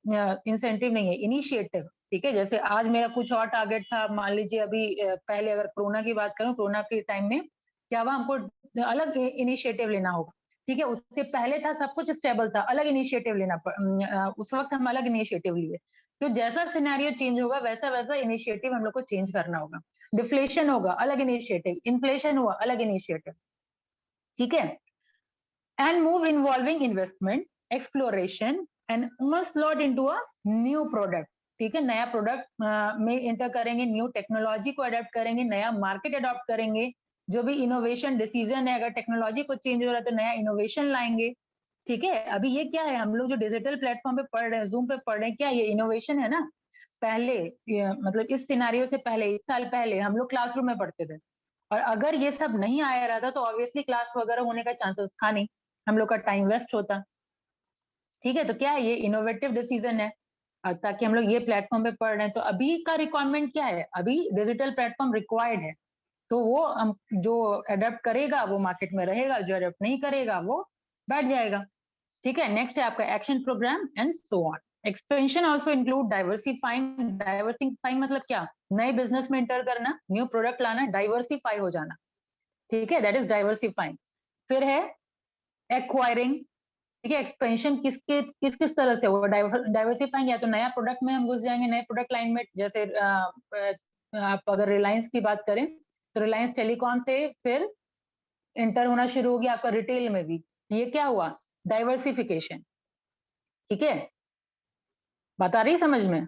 incentive नहीं है, इनिशिएटिव, ठीक है। जैसे आज मेरा कुछ और टारगेट था, मान लीजिए अभी पहले अगर कोरोना की बात करूं, कोरोना के टाइम में क्या हुआ, हमको अलग इनिशिएटिव लेना होगा, ठीक है। उससे पहले था सब कुछ स्टेबल था, अलग इनिशिएटिव लेना उस वक्त हम अलग इनिशिएटिव लिए, तो जैसा सिनेरियो चेंज होगा वैसा वैसा इनिशिएटिव हम लोग को चेंज करना होगा। डिफ्लेशन होगा, अलग इनिशिएटिव, इन्फ्लेशन हुआ, अलग इनिशिएटिव, ठीक है। And move involving investment, exploration and onslaught into a new product, ठीक है, नया प्रोडक्ट में एंटर करेंगे, न्यू टेक्नोलॉजी को अडॉप्ट करेंगे, नया मार्केट अडॉप्ट करेंगे, जो भी इनोवेशन डिसीजन है, अगर टेक्नोलॉजी को चेंज हो रहा है तो नया इनोवेशन लाएंगे, ठीक है। अभी ये क्या है, हम लोग जो डिजिटल प्लेटफॉर्म पे पढ़ रहे हैं, जूम पे पढ़ रहे हैं, क्या ये इनोवेशन है ना। पहले मतलब इस सिनारियो से पहले 1 साल पहले हम लोग क्लासरूम में पढ़ते थे, और अगर ये सब नहीं आया रहा था तो ऑब्वियसली क्लास वगैरह होने का चांसेस था नहीं, हम लोग का टाइम वेस्ट होता, ठीक है। तो क्या है, ये इनोवेटिव डिसीजन है, ताकि हम लोग ये प्लेटफॉर्म पे पढ़ रहे हैं, तो अभी का रिक्वायरमेंट क्या है, अभी डिजिटल प्लेटफॉर्म रिक्वायर्ड है, तो वो हम जो अडॉप्ट करेगा वो मार्केट में रहेगा, जो अडॉप्ट नहीं करेगा वो बैठ जाएगा, ठीक है। नेक्स्ट है आपका action programme and so on. Expansion also include diversifying मतलब क्या, नए बिजनेस में एंटर करना, न्यू प्रोडक्ट लाना, डाइवर्सिफाई हो जाना, ठीक है, दैट इज डाइवर्सिफाइंग। फिर है एक्वायरिंग, ठीक है, एक्सपेंशन किस किस तरह से होगा, डाइवर्सिफाइंग, या तो नया प्रोडक्ट में हम घुस जाएंगे, नए प्रोडक्ट लाइन में, जैसे आप अगर रिलायंस की बात करें तो रिलायंस टेलीकॉम से फिर एंटर होना शुरू हो गया आपका रिटेल में भी, ये क्या हुआ, डाइवर्सिफिकेशन, ठीक है। बात आ रही समझ में?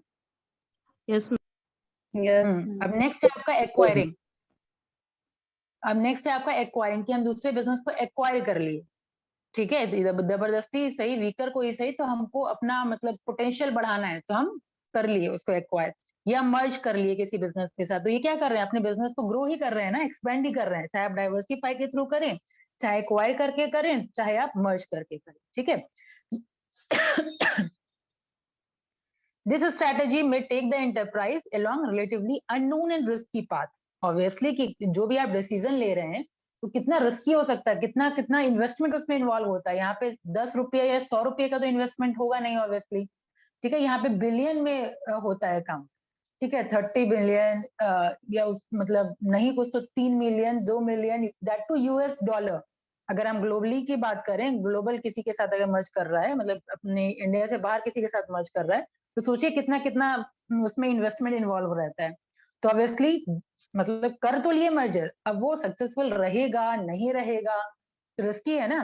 यस अब नेक्स्ट है आपका एक्वायरिंग, अब नेक्स्ट है आपका एक्वायरिंग, कि हम दूसरे बिजनेस को एक्वायर कर लिए, ठीक है, जबरदस्ती सही, वीकर को ही सही, तो हमको अपना मतलब पोटेंशियल बढ़ाना है तो हम कर लिए उसको एक्वायर, या मर्ज कर लिए किसी बिजनेस के साथ, तो ये क्या कर रहे हैं, अपने बिजनेस को ग्रो ही कर रहे हैं ना, एक्सपेंड ही कर रहे हैं, चाहे आप डाइवर्सिफाई के थ्रू करें, चाहे एक्वायर करके करें, चाहे आप मर्ज करके करें, ठीक है। This strategy may take the enterprise along relatively unknown and risky path. Obviously कि जो भी आप डिसीजन ले रहे हैं तो कितना रिस्की हो सकता है, कितना कितना इन्वेस्टमेंट उसमें इन्वॉल्व होता है, यहाँ पे 10 रुपये या 100 रुपये का तो इन्वेस्टमेंट होगा नहीं ऑब्वियसली, ठीक है, यहाँ पे बिलियन में होता है काम, ठीक है, 30 बिलियन या उस मतलब नहीं कुछ तो 3 million 2 million, that to US dollar. अगर हम ग्लोबली की बात करें, ग्लोबल किसी के साथ अगर मर्ज कर रहा है, मतलब अपने इंडिया से बाहर किसी के साथ मर्ज कर रहा है, तो सोचिए कितना कितना उसमें इन्वेस्टमेंट इन्वॉल्व रहता है, तो ऑब्वियसली मतलब कर तो लिए मर्जर, अब वो सक्सेसफुल रहेगा नहीं रहेगा, रिस्की है ना,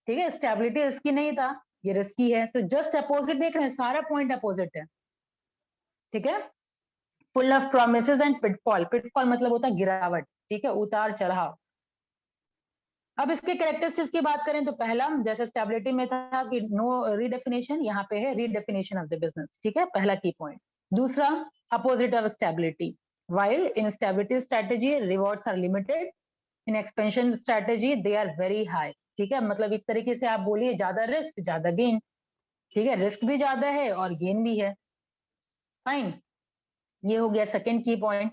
ठीक है, स्टेबिलिटी रिस्की नहीं था, ये रिस्की है, तो जस्ट अपोजिट देख रहे हैं, सारा पॉइंट अपोजिट है, ठीक है। Full of promises and pitfall, pitfall मतलब होता है गिरावट, ठीक है, उतार चढ़ाव, अब इसके कैरेक्टरिस्टिक्स की बात करें तो पहला, जैसे स्टेबिलिटी में था कि नो रीडेफिनेशन, यहाँ पे है रीडेफिनेशन ऑफ द बिजनेस, ठीक है, पहला की पॉइंट। दूसरा, opposite of stability, while in stability strategy rewards are limited, in expansion strategy they are very high, ठीक है, मतलब एक तरीके से आप बोलिए ज्यादा रिस्क ज्यादा गेन, ठीक है, रिस्क भी ज्यादा है और गेन भी है, फाइन, ये हो गया सेकंड की पॉइंट।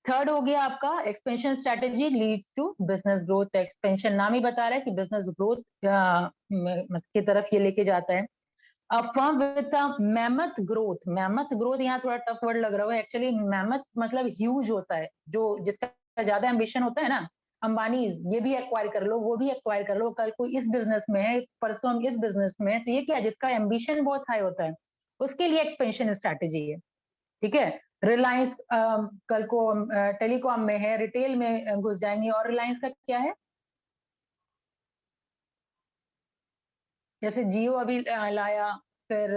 थर्ड हो गया आपका expansion strategy leads to business growth, expansion नाम ही बता रहा है कि बिजनेस ग्रोथ की तरफ ये लेके जाता है। A firm with a mammoth growth, mammoth growth यहाँ थोड़ा टफ वर्ड लग रहा है, एक्चुअली mammoth मतलब ह्यूज होता है, जो जिसका ज्यादा एम्बिशन होता है ना, अंबानी ये भी एक्वायर कर लो, वो भी एक्वायर कर लो, कल को इस बिजनेस में है, परसों हम इस बिजनेस में है, तो ये क्या, जिसका एम्बिशन बहुत हाई होता है, उसके लिए एक्सपेंशन स्ट्रैटेजी है, ठीक है। रिलायंस कल को टेलीकॉम में है, रिटेल में घुस जाएंगे, और रिलायंस का क्या है, जैसे जियो अभी लाया, फिर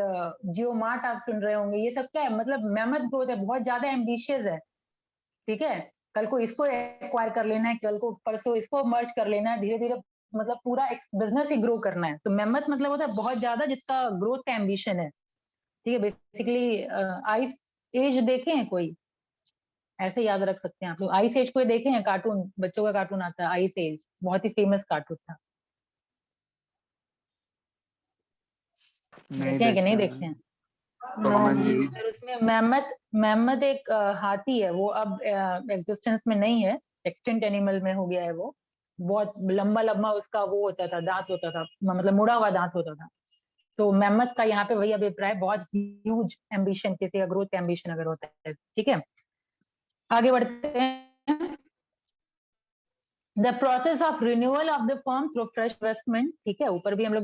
जियो मार्ट आप सुन रहे होंगे, ये सब क्या है, मतलब मेहनत ग्रोथ है, बहुत ज्यादा एम्बिशियस है, ठीक है, कल को इसको एक्वायर कर लेना है, कल को परसों इसको मर्ज कर लेना है, धीरे धीरे मतलब पूरा एक बिजनेस ही ग्रो करना है, तो मेहनत मतलब होता है बहुत ज्यादा, जिसका ग्रोथ का एम्बिशन है, ठीक है। बेसिकली आइस एज देखे हैं कोई, ऐसे याद रख सकते हैं आप लोग, आइस एज कोई देखे हैं, कार्टून, बच्चों का कार्टून आता है आइस एज, बहुत ही फेमस कार्टून था, नहीं देखे हैं कि नहीं देखा देखे हैं? टॉम एंड जेरी फिर उसमें मेहमत एक हाथी है, वो अब एग्जिस्टेंस में नहीं है, एक्सटिंक्ट एनिमल में हो गया है वो, बहुत लंबा लंबा उसका वो होता था, दांत होता था, मतलब मुड़ा हुआ दांत होता था, तो मेहमत का यहाँ पे वही अभिप्राय, बहुत ह्यूज एम्बिशन, किसी का ग्रोथ एम्बिशन अगर होता है, ठीक है। आगे बढ़ते हैं, the process of renewal of the firm through fresh investment, ठीक है, ऊपर भी हम लोग